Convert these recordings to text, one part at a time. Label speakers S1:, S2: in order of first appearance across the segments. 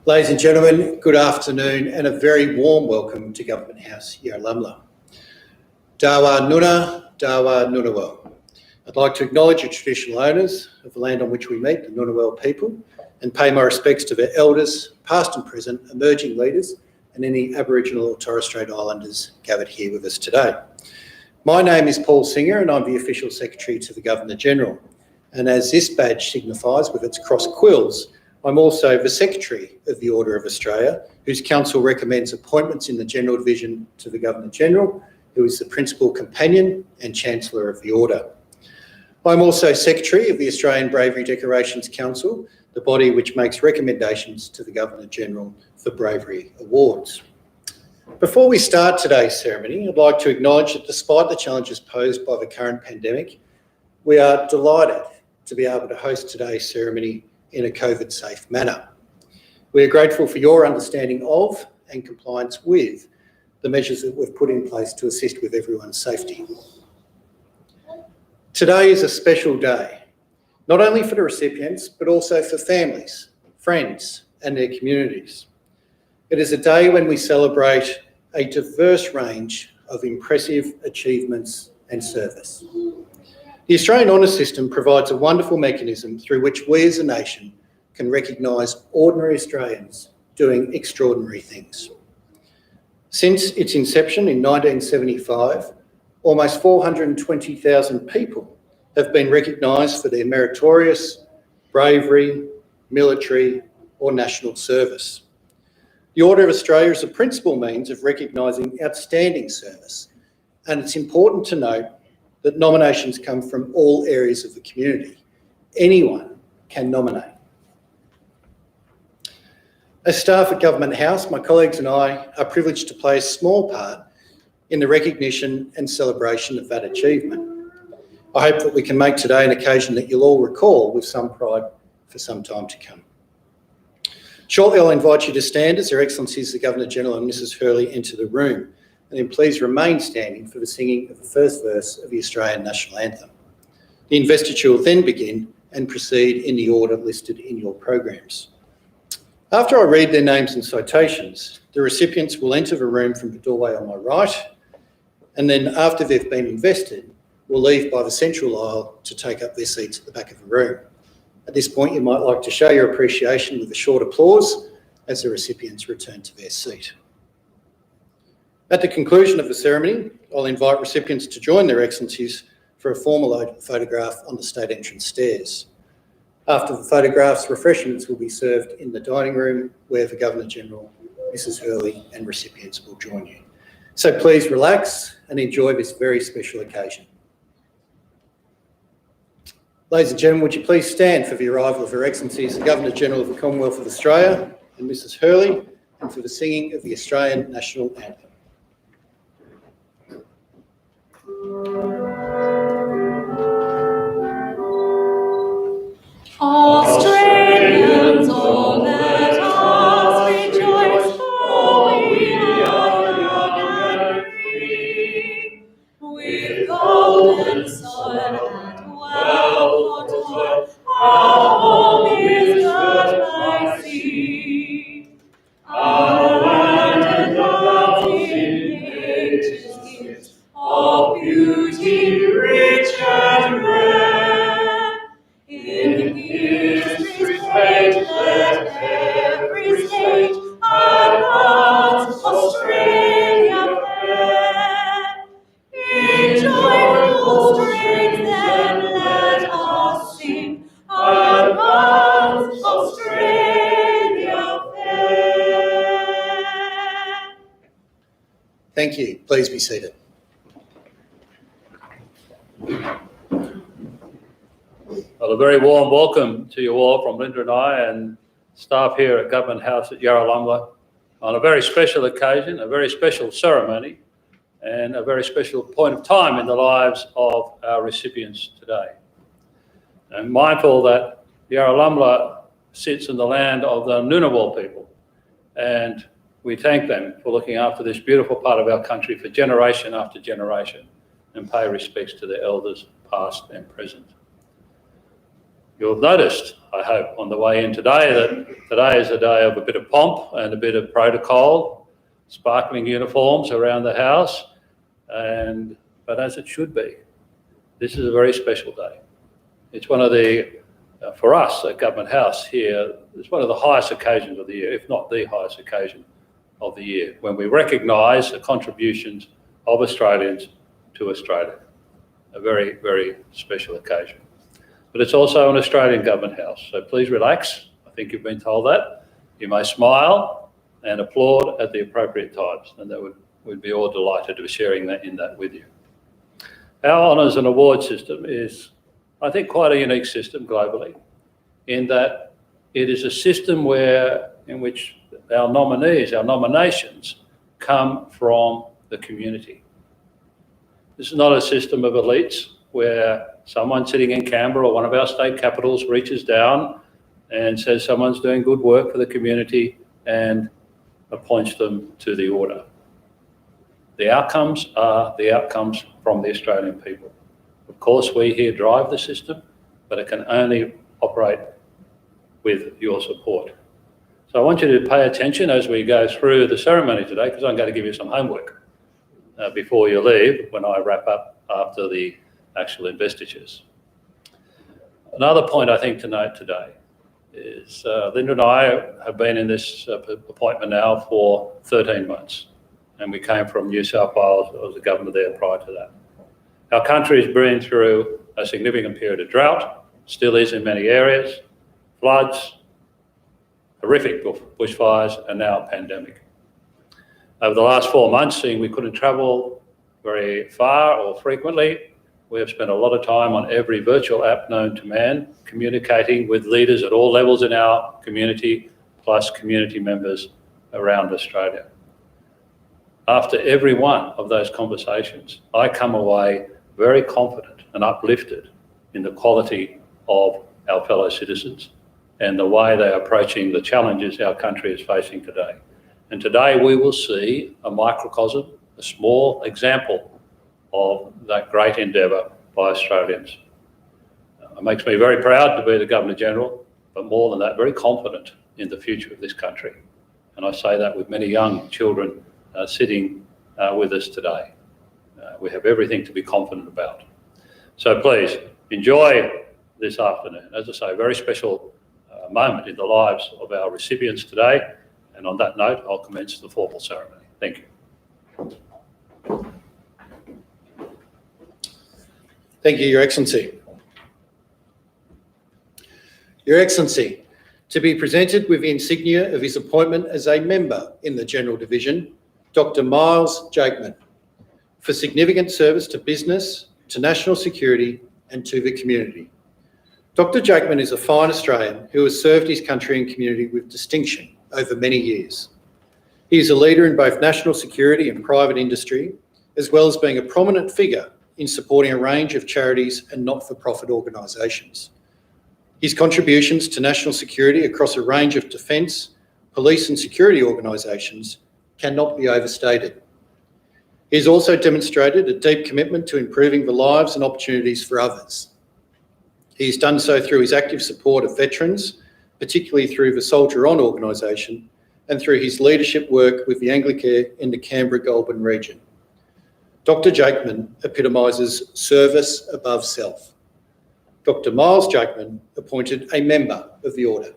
S1: Ladies and gentlemen, good afternoon and a very warm welcome to Government House, Yarralumla. Dawa Nuna, Dawa Ngunnawal. I'd like to acknowledge the traditional owners of the land on which we meet, the Ngunnawal people, and pay my respects to their elders, past and present, emerging leaders, and any Aboriginal or Torres Strait Islanders gathered here with us today. My name is Paul Singer and I'm the Official Secretary to the Governor-General. And as this badge signifies with its cross quills, I'm also the Secretary of the Order of Australia, whose Council recommends appointments in the General Division to the Governor-General, who is the Principal Companion and Chancellor of the Order. I'm also Secretary of the Australian Bravery Decorations Council, the body which makes recommendations to the Governor-General for Bravery Awards. Before we start today's ceremony, I'd like to acknowledge that despite the challenges posed by the current pandemic, we are delighted to be able to host today's ceremony in a COVID-safe manner. We are grateful for your understanding of and compliance with the measures that we've put in place to assist with everyone's safety. Today is a special day, not only for the recipients, but also for families, friends, and their communities. It is a day when we celebrate a diverse range of impressive achievements and service. The Australian Honours System provides a wonderful mechanism through which we as a nation can recognise ordinary Australians doing extraordinary things. Since its inception in 1975, almost 420,000 people have been recognised for their meritorious bravery, military or national service. The Order of Australia is a principal means of recognising outstanding service, and it's important to note that nominations come from all areas of the community. Anyone can nominate. As staff at Government House, my colleagues and I are privileged to play a small part in the recognition and celebration of that achievement. I hope that we can make today an occasion that you'll all recall with some pride for some time to come. Shortly, I'll invite you to stand as Her Excellencies the Governor-General and Mrs Hurley enter the room, and then please remain standing for the singing of the first verse of the Australian National Anthem. The investiture will then begin and proceed in the order listed in your programs. After I read their names and citations, the recipients will enter the room from the doorway on my right, and then after they've been invested, will leave by the central aisle to take up their seats at the back of the room. At this point, you might like to show your appreciation with a short applause as the recipients return to their seat. At the conclusion of the ceremony, I'll invite recipients to join their Excellencies for a formal photograph on the state entrance stairs. After the photographs, refreshments will be served in the dining room where the Governor-General, Mrs Hurley and recipients will join you. So please relax and enjoy this very special occasion. Ladies and gentlemen, would you please stand for the arrival of Her Excellencies the Governor-General of the Commonwealth of Australia and Mrs Hurley, and for the singing of the Australian National Anthem.
S2: Australians, oh let us rejoice, for we are young and free, with golden soil and wealth for toil, our home is girt by sea. Our land and love in nature's gift, of beauty rich and rare. In history's page let every stage advance Australia fair. In joyful strains then let us sing, advance Australia fair.
S1: Thank you. Please be seated.
S3: Well, a very warm welcome to you all from Linda and I and staff here at Government House at Yarralumla on a very special occasion, a very special ceremony and a very special point of time in the lives of our recipients today. I'm mindful that Yarralumla sits in the land of the Ngunnawal people, and we thank them for looking after this beautiful part of our country for generation after generation and pay respects to their elders past and present. You'll have noticed, I hope, on the way in today that today is a day of a bit of pomp and a bit of protocol, sparkling uniforms around the house, but as it should be. This is a very special day. It's one of the, for us at Government House here, it's one of the highest occasions of the year, if not the highest occasion of the year, when we recognise the contributions of Australians to Australia. A very, very special occasion. But it's also an Australian Government House, so please relax. I think you've been told that. You may smile and applaud at the appropriate times, and that we'd be all delighted to be sharing that with you. Our honours and award system is, I think, quite a unique system globally, in that it is a system in which our nominees, our nominations, come from the community. This is not a system of elites where someone sitting in Canberra or one of our state capitals reaches down and says someone's doing good work for the community and appoints them to the order. The outcomes are the outcomes from the Australian people. Of course, we here drive the system, but it can only operate with your support. So I want you to pay attention as we go through the ceremony today, because I'm going to give you some homework before you leave when I wrap up after the actual investitures. Another point I think to note today is Linda and I have been in this appointment now for 13 months, and we came from New South Wales. I was the governor there prior to that. Our country has been through a significant period of drought, still is in many areas, floods, horrific bushfires, and now a pandemic. Over the last 4 months, seeing we couldn't travel very far or frequently, we have spent a lot of time on every virtual app known to man, communicating with leaders at all levels in our community, plus community members around Australia. After every one of those conversations, I come away very confident and uplifted in the quality of our fellow citizens and the way they are approaching the challenges our country is facing today. And today we will see a microcosm, a small example of that great endeavour by Australians. It makes me very proud to be the Governor-General, but more than that, very confident in the future of this country. And I say that with many young children sitting with us today. We have everything to be confident about. So please, enjoy this afternoon. As I say, a very special moment in the lives of our recipients today. And on that note, I'll commence the formal ceremony. Thank you.
S1: Thank you, Your Excellency. Your Excellency, to be presented with the insignia of his appointment as a member in the General Division, Dr. Miles Jackman, for significant service to business, to national security and to the community. Dr. Jackman is a fine Australian who has served his country and community with distinction over many years. He is a leader in both national security and private industry, as well as being a prominent figure in supporting a range of charities and not-for-profit organisations. His contributions to national security across a range of defence, police and security organisations cannot be overstated. He has also demonstrated a deep commitment to improving the lives and opportunities for others. He has done so through his active support of veterans, particularly through the Soldier On organisation and through his leadership work with the Anglicare in the Canberra-Goulburn region. Dr. Jackman epitomises service above self. Dr. Miles Jackman appointed a member of the Order.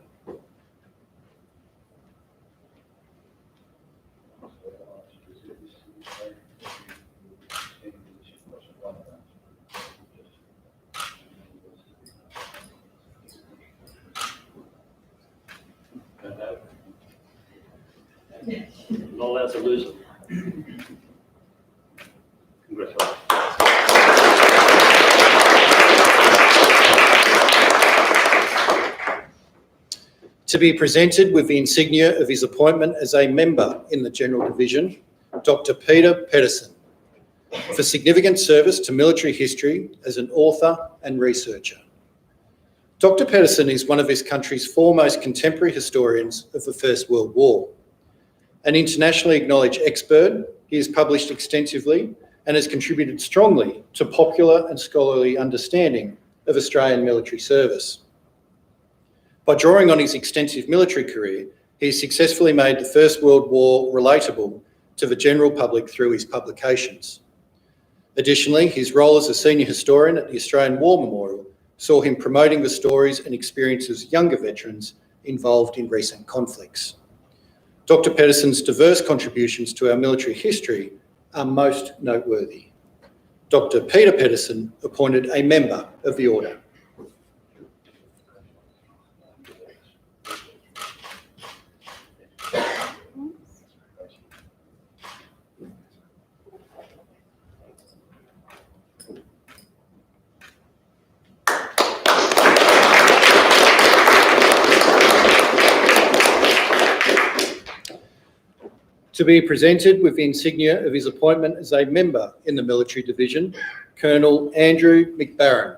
S3: Not allowed to lose it. Congratulations.
S1: To be presented with the insignia of his appointment as a member in the General Division, Dr. Peter Peterson, for significant service to military history as an author and researcher. Dr. Peterson is one of this country's foremost contemporary historians of the First World War. An internationally acknowledged expert, he has published extensively and has contributed strongly to popular and scholarly understanding of Australian military service. By drawing on his extensive military career, he successfully made the First World War relatable to the general public through his publications. Additionally, his role as a senior historian at the Australian War Memorial saw him promoting the stories and experiences of younger veterans involved in recent conflicts. Dr. Peterson's diverse contributions to our military history are most noteworthy. Dr. Peter Peterson appointed a member of the Order. To be presented with the insignia of his appointment as a member in the Military Division, Colonel Andrew McBarron.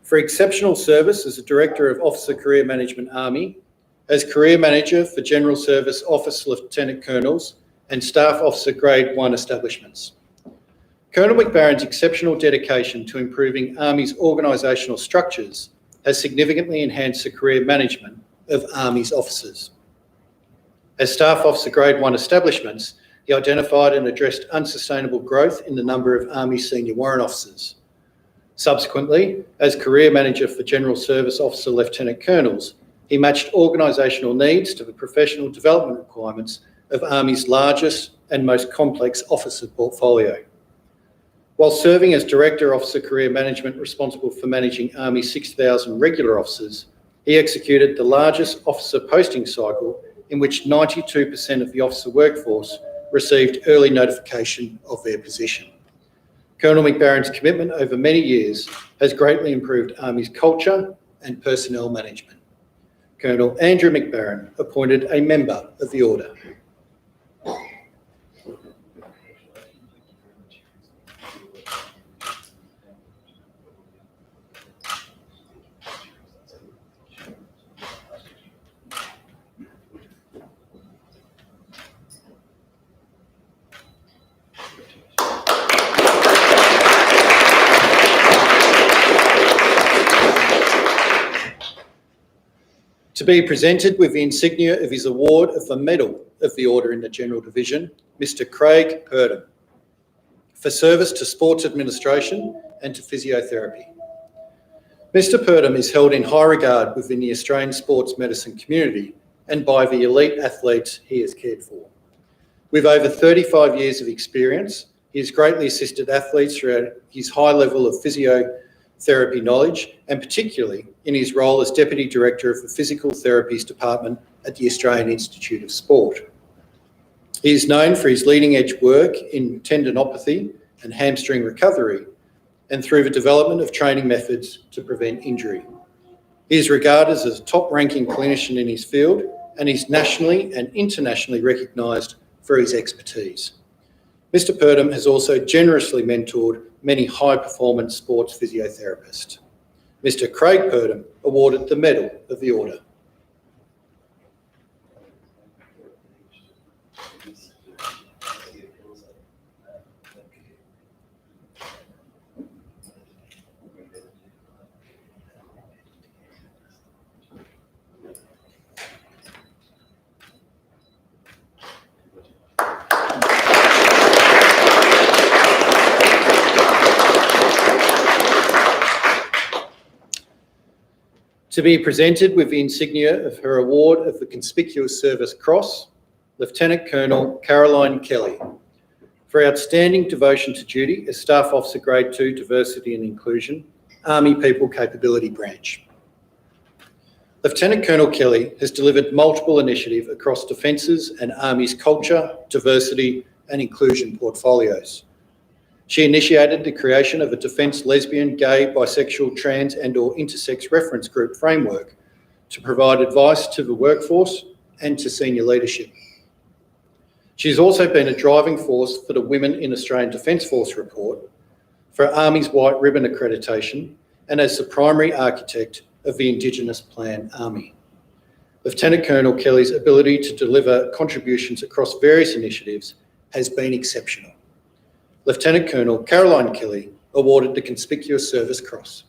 S1: For exceptional service as a Director of Officer Career Management Army, as Career Manager for General Service Officer Lieutenant Colonels and Staff Officer Grade 1 establishments. Colonel McBarron's exceptional dedication to improving Army's organisational structures has significantly enhanced the career management of Army's officers. As Staff Officer Grade 1 establishments, he identified and addressed unsustainable growth in the number of Army senior warrant officers. Subsequently, as Career Manager for General Service Officer Lieutenant Colonels, he matched organisational needs to the professional development requirements of Army's largest and most complex officer portfolio. While serving as Director Officer Career Management responsible for managing Army 6,000 regular officers, he executed the largest officer posting cycle in which 92% of the officer workforce received early notification of their position. Colonel McBarron's commitment over many years has greatly improved Army's culture and personnel management. Colonel Andrew McBarron appointed a member of the Order. To be presented with the insignia of his award of the Medal of the Order in the General Division, Mr. Craig Purdum, for service to sports administration and to physiotherapy. Mr. Purdum is held in high regard within the Australian sports medicine community and by the elite athletes he has cared for. With over 35 years of experience, he has greatly assisted athletes throughout his high level of physiotherapy knowledge, and particularly in his role as Deputy Director of the Physical Therapies Department at the Australian Institute of Sport. He is known for his leading-edge work in tendinopathy and hamstring recovery, and through the development of training methods to prevent injury. He is regarded as a top-ranking clinician in his field, and is nationally and internationally recognised for his expertise. Mr. Purdum has also generously mentored many high-performance sports physiotherapists. Mr. Craig Purdum awarded the Medal of the Order. To be presented with the insignia of her award of the Conspicuous Service Cross, Lieutenant Colonel Caroline Kelly, for outstanding devotion to duty as Staff Officer Grade 2 Diversity and Inclusion, Army People Capability Branch. Lieutenant Colonel Kelly has delivered multiple initiatives across Defence's and Army's culture, diversity and inclusion portfolios. She initiated the creation of a Defence lesbian, gay, bisexual, trans and/or intersex reference group framework to provide advice to the workforce and to senior leadership. She has also been a driving force for the Women in Australian Defence Force report, for Army's White Ribbon accreditation, and as the primary architect of the Indigenous Plan Army. Lieutenant Colonel Kelly's ability to deliver contributions across various initiatives has been exceptional. Lieutenant Colonel Caroline Kelly awarded the Conspicuous Service Cross.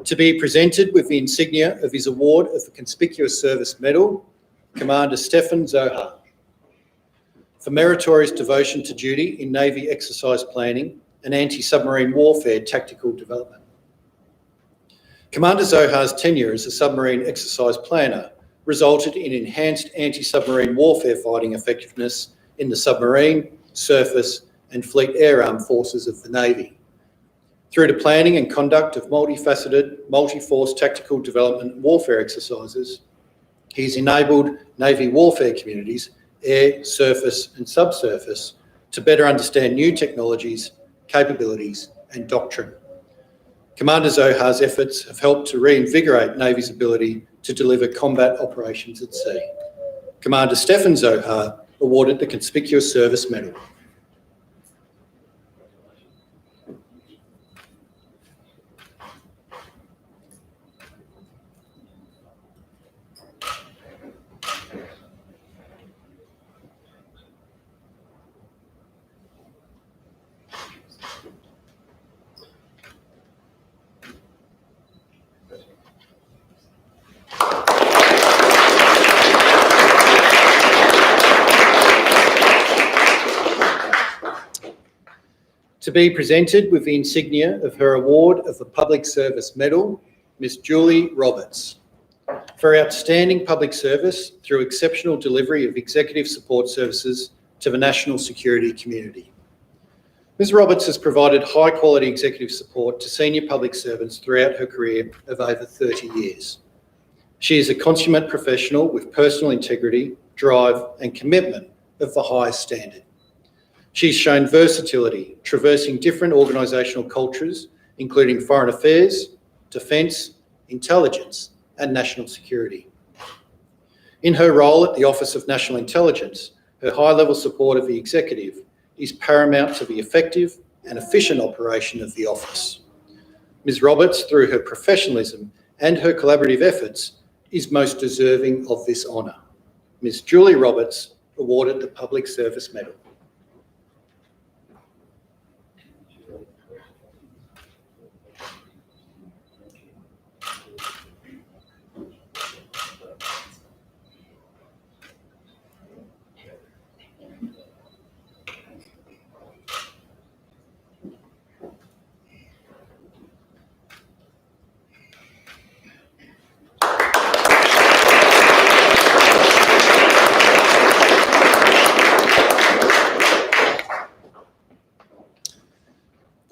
S1: To be presented with the insignia of his award of the Conspicuous Service Medal, Commander Stefan Zohar. For meritorious devotion to duty in Navy exercise planning and anti-submarine warfare tactical development. Commander Zohar's tenure as a submarine exercise planner resulted in enhanced anti-submarine warfare fighting effectiveness in the submarine, surface and fleet air armed forces of the Navy. Through the planning and conduct of multifaceted, multi-force tactical development warfare exercises, he's enabled Navy warfare communities, air, surface and subsurface, to better understand new technologies, capabilities and doctrine. Commander Zohar's efforts have helped to reinvigorate Navy's ability to deliver combat operations at sea. Commander Stefan Zohar awarded the Conspicuous Service Medal. To be presented with the insignia of her award of the Public Service Medal, Miss Julie Roberts. For outstanding public service through exceptional delivery of executive support services to the national security community. Ms. Roberts has provided high quality executive support to senior public servants throughout her career of over 30 years. She is a consummate professional with personal integrity, drive and commitment of the highest standard. She's shown versatility, traversing different organisational cultures, including foreign affairs, defence, intelligence and national security. In her role at the Office of National Intelligence, her high-level support of the executive is paramount to the effective and efficient operation of the office. Ms. Roberts, through her professionalism and her collaborative efforts, is most deserving of this honour. Ms. Julie Roberts awarded the Public Service Medal.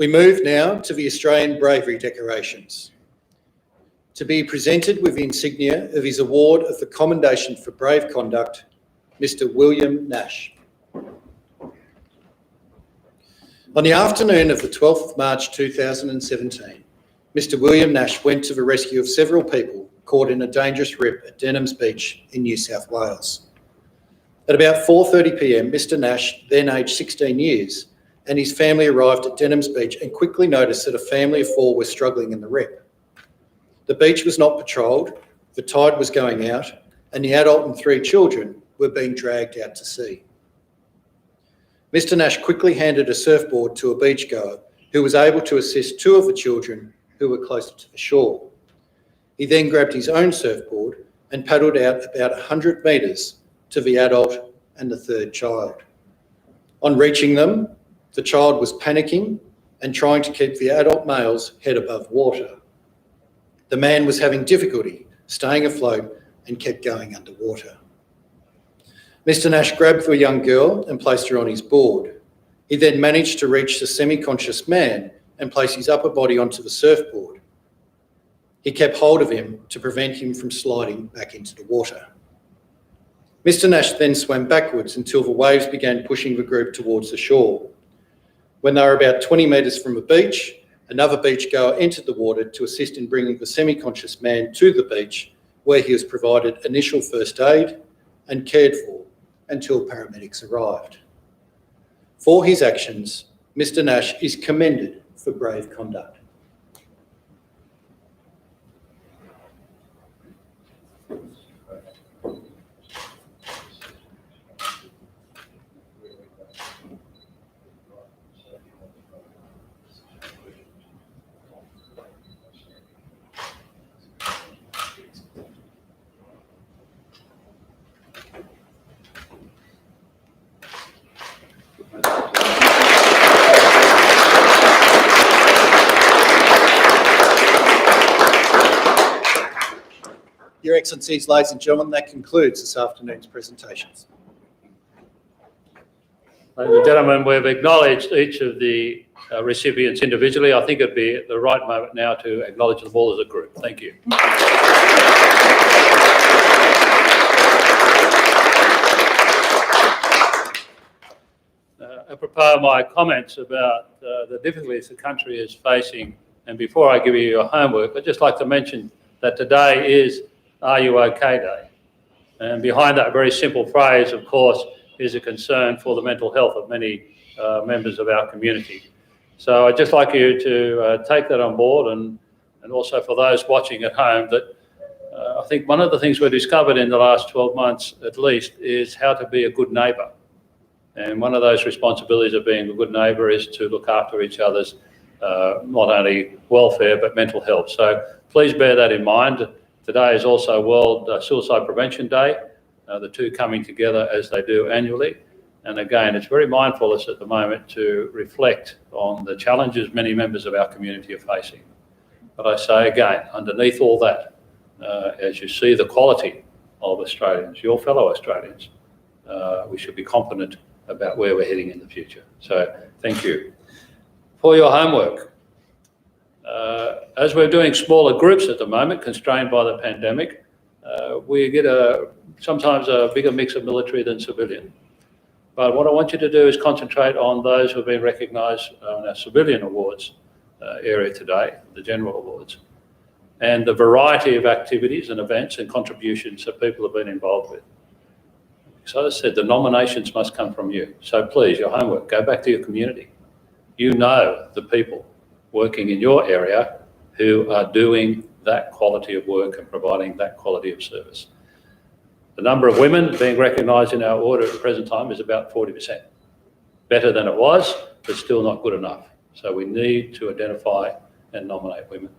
S1: We move now to the Australian Bravery Decorations. To be presented with the insignia of his award of the Commendation for Brave Conduct, Mr. William Nash. On the afternoon of the 12th of March 2017, Mr. William Nash went to the rescue of several people caught in a dangerous rip at Denham's Beach in New South Wales. At about 4:30 p.m, Mr. Nash, then aged 16 years, and his family arrived at Denham's Beach and quickly noticed that a family of four were struggling in the rip. The beach was not patrolled, the tide was going out, and the adult and three children were being dragged out to sea. Mr. Nash quickly handed a surfboard to a beachgoer who was able to assist two of the children who were closer to the shore. He then grabbed his own surfboard and paddled out about 100 metres to the adult and the third child. On reaching them, the child was panicking and trying to keep the adult male's head above water. The man was having difficulty staying afloat and kept going underwater. Mr. Nash grabbed the young girl and placed her on his board. He then managed to reach the semi-conscious man and place his upper body onto the surfboard. He kept hold of him to prevent him from sliding back into the water. Mr. Nash then swam backwards until the waves began pushing the group towards the shore. When they were about 20 metres from the beach, another beachgoer entered the water to assist in bringing the semi-conscious man to the beach, where he was provided initial first aid and cared for until paramedics arrived. For his actions, Mr. Nash is commended for brave conduct. Excellencies, ladies and gentlemen, that concludes this afternoon's presentations.
S3: Ladies and gentlemen, we've acknowledged each of the recipients individually. I think it'd be the right moment now to acknowledge them all as a group. Thank you. Apropos my comments about the difficulties the country is facing, and before I give you your homework, I'd just like to mention that today is Are You OK Day? And behind that very simple phrase, of course, is a concern for the mental health of many members of our community. So I'd just like you to take that on board, and also for those watching at home, that I think one of the things we've discovered in the last 12 months at least is how to be a good neighbour. And one of those responsibilities of being a good neighbour is to look after each other's not only welfare but mental health. So please bear that in mind. Today is also World Suicide Prevention Day, the two coming together as they do annually. And again, it's very mindful at the moment to reflect on the challenges many members of our community are facing. But I say again, underneath all that, as you see the quality of Australians, your fellow Australians, we should be confident about where we're heading in the future. So thank you. For your homework, as we're doing smaller groups at the moment, constrained by the pandemic, we get sometimes a bigger mix of military than civilian. But what I want you to do is concentrate on those who have been recognised on our civilian awards area today, the general awards, and the variety of activities and events and contributions that people have been involved with. So as I said, the nominations must come from you. So please, your homework, go back to your community. You know the people working in your area who are doing that quality of work and providing that quality of service. The number of women being recognised in our order at the present time is about 40%. Better than it was, but still not good enough. So we need to identify and nominate women.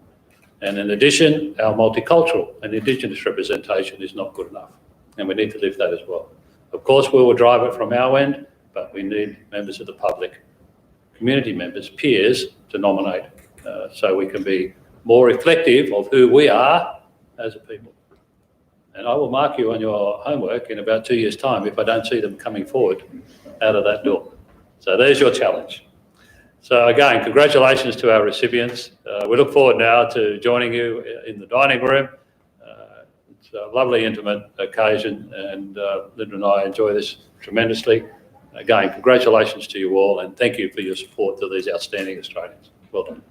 S3: And in addition, our multicultural and Indigenous representation is not good enough. And we need to lift that as well. Of course, we will drive it from our end, but we need members of the public, community members, peers to nominate so we can be more reflective of who we are as a people. And I will mark you on your homework in about 2 years' time if I don't see them coming forward out of that door. So there's your challenge. So again, congratulations to our recipients. We look forward now to joining you in the dining room. It's a lovely, intimate occasion, and Linda and I enjoy this tremendously. Again, congratulations to you all, and thank you for your support to these outstanding Australians. Well done.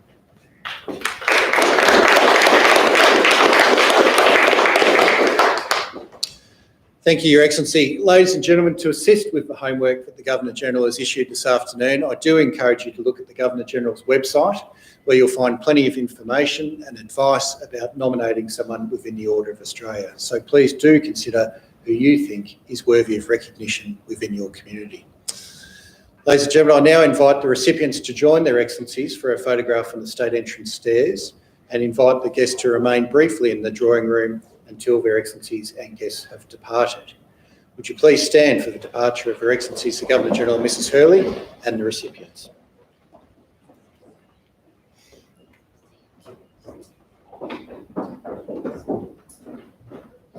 S1: Thank you, Your Excellency. Ladies and gentlemen, to assist with the homework that the Governor-General has issued this afternoon, I do encourage you to look at the Governor-General's website, where you'll find plenty of information and advice about nominating someone within the Order of Australia. So please do consider who you think is worthy of recognition within your community. Ladies and gentlemen, I now invite the recipients to join their Excellencies for a photograph on the state entrance stairs, and invite the guests to remain briefly in the drawing room until their Excellencies and guests have departed. Would you please stand for the departure of Her Excellencies the Governor-General, Mrs Hurley, and the recipients.